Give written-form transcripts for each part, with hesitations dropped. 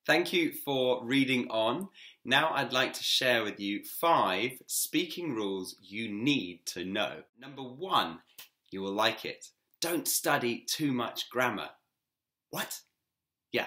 Thank you for reading on. Now I'd like to share with you 5 speaking rules you need to know. Number 1, you will like it. Don't study too much grammar. What? Yeah,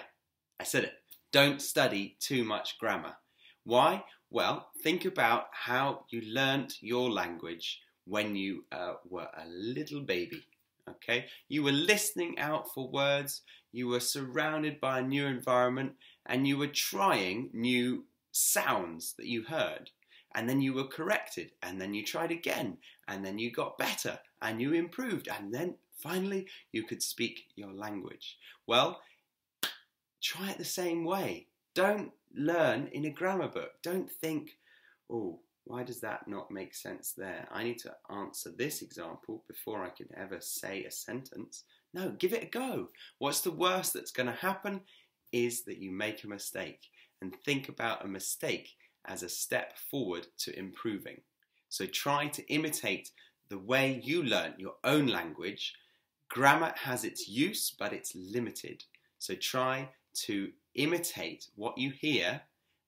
I said it. Don't study too much grammar. Why? Well, think about how you learnt your language when you were a little baby. Okay, you were listening out for words, you were surrounded by a new environment, and you were trying new sounds that you heard. And then you were corrected, and then you tried again, and then you got better, and you improved, and then finally you could speak your language. Well, try it the same way. Don't learn in a grammar book. Don't think, oh, why does that not make sense there? I need to answer this example before I can ever say a sentence. No, give it a go. What's the worst that's going to happen is that you make a mistake, and think about a mistake as a step forward to improving. So try to imitate the way you learn your own language. Grammar has its use, but it's limited. So try to imitate what you hear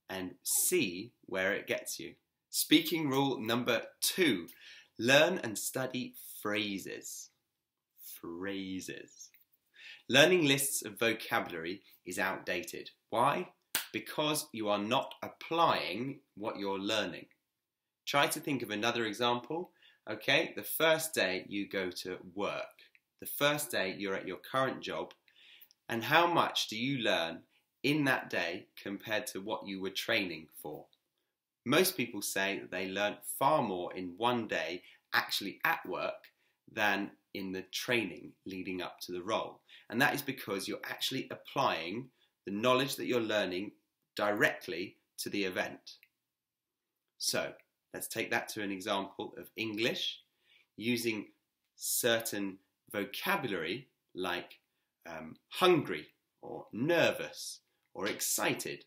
and see where it gets you. Speaking rule number 2, learn and study phrases. Phrases. Learning lists of vocabulary is outdated. Why? Because you are not applying what you're learning. Try to think of another example. Okay, the first day you go to work. The first day you're at your current job. And how much do you learn in that day compared to what you were training for? Most people say that they learn far more in one day actually at work than in the training leading up to the role. And that is because you're actually applying the knowledge that you're learning directly to the event. So let's take that to an example of English using certain vocabulary like hungry or nervous or excited.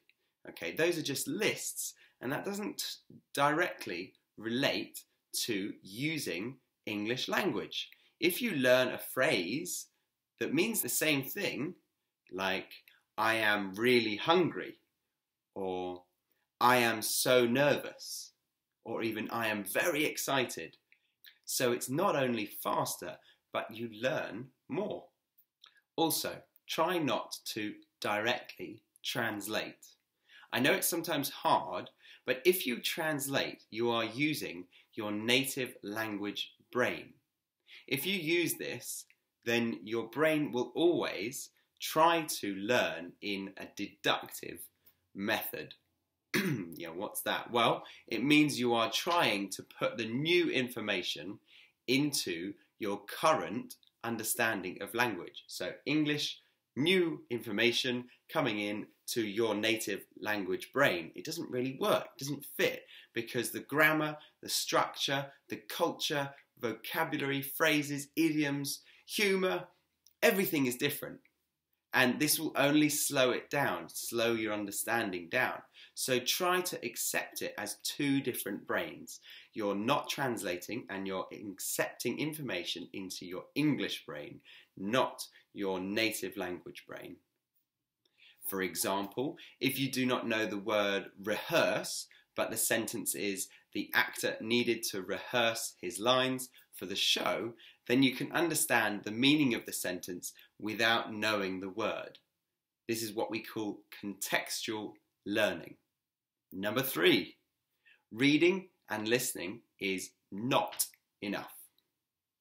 Okay, those are just lists, and that doesn't directly relate to using English language. If you learn a phrase that means the same thing, like I am really hungry, or I am so nervous, or even I am very excited. So it's not only faster, but you learn more. Also, try not to directly translate. I know it's sometimes hard, but if you translate, you are using your native language brain. If you use this, then your brain will always try to learn in a deductive method. Yeah, what's that? Well, it means you are trying to put the new information into your current understanding of language. So English, new information coming in to your native language brain. It doesn't really work, it doesn't fit, because the grammar, the structure, the culture, vocabulary, phrases, idioms, humour, everything is different. And this will only slow it down, slow your understanding down. So try to accept it as 2 different brains. You're not translating and you're accepting information into your English brain, not your native language brain. For example, if you do not know the word rehearse, but the sentence is the actor needed to rehearse his lines for the show, then you can understand the meaning of the sentence without knowing the word. This is what we call contextual learning. Number 3, reading and listening is not enough.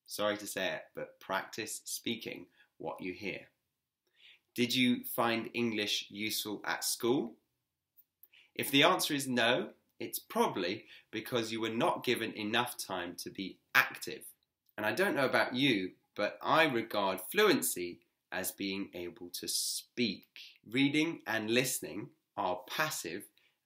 Sorry to say it, but practice speaking what you hear. Did you find English useful at school? If the answer is no, it's probably because you were not given enough time to be active. And I don't know about you, but I regard fluency as being able to speak. Reading and listening are passive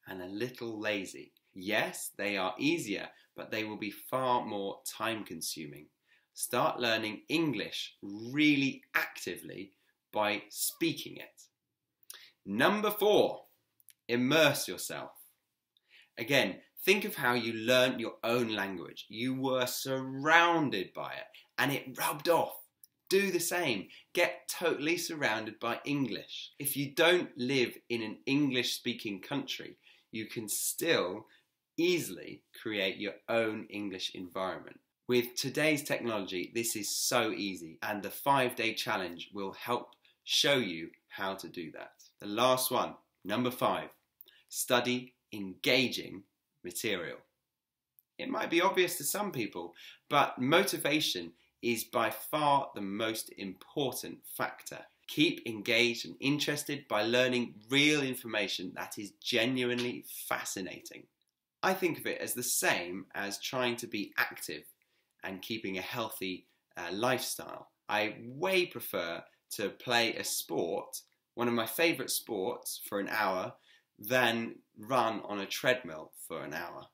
and a little lazy. Yes, they are easier, but they will be far more time consuming. Start learning English really actively by speaking it. Number 4, immerse yourself. Again, think of how you learned your own language. You were surrounded by it and it rubbed off. do the same. Get totally surrounded by English. If you don't live in an English-speaking country, you can still easily create your own English environment. With today's technology, this is so easy, and the 5-day challenge will help show you how to do that. The last one, number 5, study engaging material. It might be obvious to some people, but motivation is by far the most important factor. Keep engaged and interested by learning real information that is genuinely fascinating. I think of it as the same as trying to be active and keeping a healthy lifestyle. I way prefer to play a sport, one of my favourite sports, for an hour than run on a treadmill for an hour.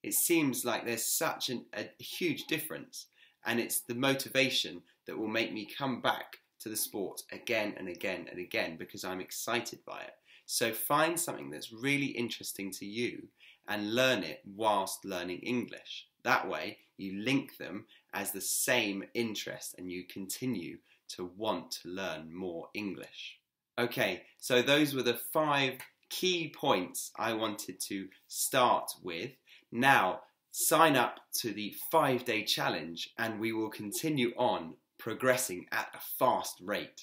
It seems like there's such a huge difference, and it's the motivation that will make me come back to the sport again and again and again because I'm excited by it. So find something that's really interesting to you and learn it whilst learning English. That way you link them as the same interest and you continue to want to learn more English. Okay, so those were the 5 key points I wanted to start with. Now, sign up to the 5-day challenge and we will continue on progressing at a fast rate.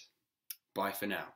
Bye for now.